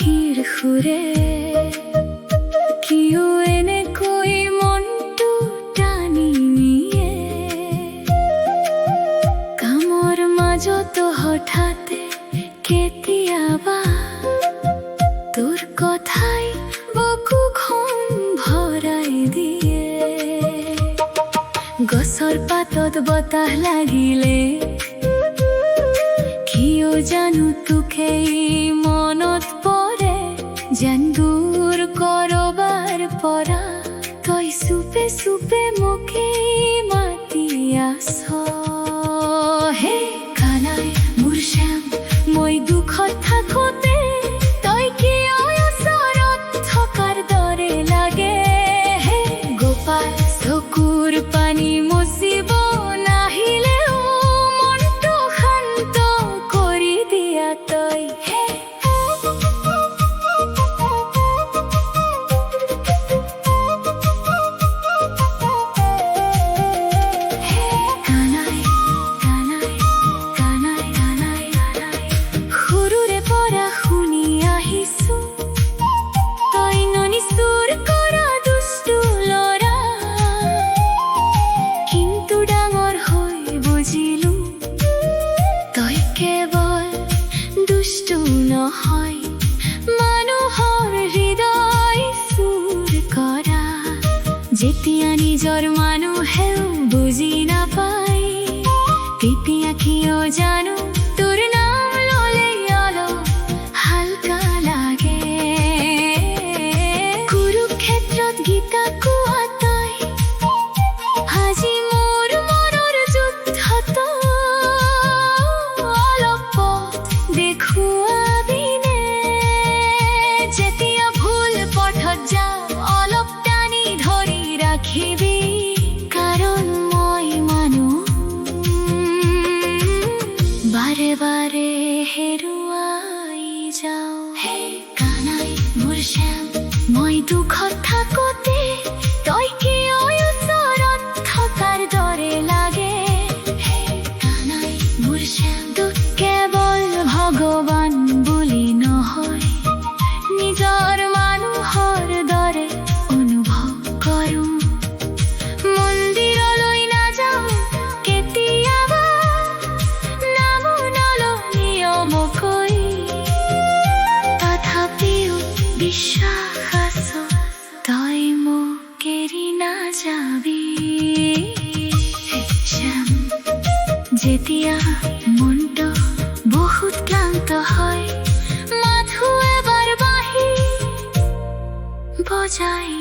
পাখিৰ সুৰে কিয় এনেকৈ মনটো টানি নিয়ে কামৰ মাজতো হঠাতে কেতিয়াবা তোৰ কথাই বুকুখন ভৰাই দিয়ে গছৰ পাতত বতাহ লাগিলে কিয় জানো তোকে মনত পৰে যেন দূৰ কৰবাৰ পৰা তই চুপে চুপে মোকে মাতি আছ হে কানাই মোৰ শ্যাম মই দুখত থাকোঁতে তই কিয় ওচৰত থকাৰ দৰে লাগে হে গোপাল চকুৰ পানী মুচিব নাহিলেও মনটো শান্ত কৰি দিয়া তই হে কানাই কানাই কানাই কানাই কানাই সৰুৰে পৰা শুনি আহিছো তই ননিষ্ঠুৰ কৰা দুষ্টু ল'ৰা কিন্তু ডাঙৰ হৈ বুজিলো তই কেৱল দুষ্টু নহয় মানুহৰ হৃদয় চুৰ কৰা যেতিয়া নিজৰ মানুহেও বুজি নাপায় তেতিয়া কিয় জানো তোৰ নাম ল'লে অলপ হালকা লাগে কুৰুক্ষেত্ৰত গীতা কোৱা তই আজি মোৰ মনৰ যুদ্ধত অলপ পথ দেখুৱাবিনে যেতিয়া ভুল পথত যাওঁ অলপ টানি ধৰি ৰাখিবি কাৰণ মই মানুহ বাৰে বাৰে হেৰুৱাই যাওঁ হে কানাই মোৰ শ্যাম মই দুখত থাকোঁতে তই কিয় ওচৰত থকাৰ দৰে লাগে হে কানাই মোৰ শ্যাম তোক কেৱল ভগৱান বুলি নহয় নিজৰ মানুহৰ দৰে অনুভৱ কৰোঁ মন্দিৰলৈ নাযাওঁ কেতিয়াবা নামো নলওঁ নিয়মকৈ তথাপিও বিশ্বাস আছো তই মোক এৰি নাযাবি হে শ্যাম যেতিয়া মনটো বহুত ক্লান্ত হয় মাথো এবাৰ বাঁহী বজাই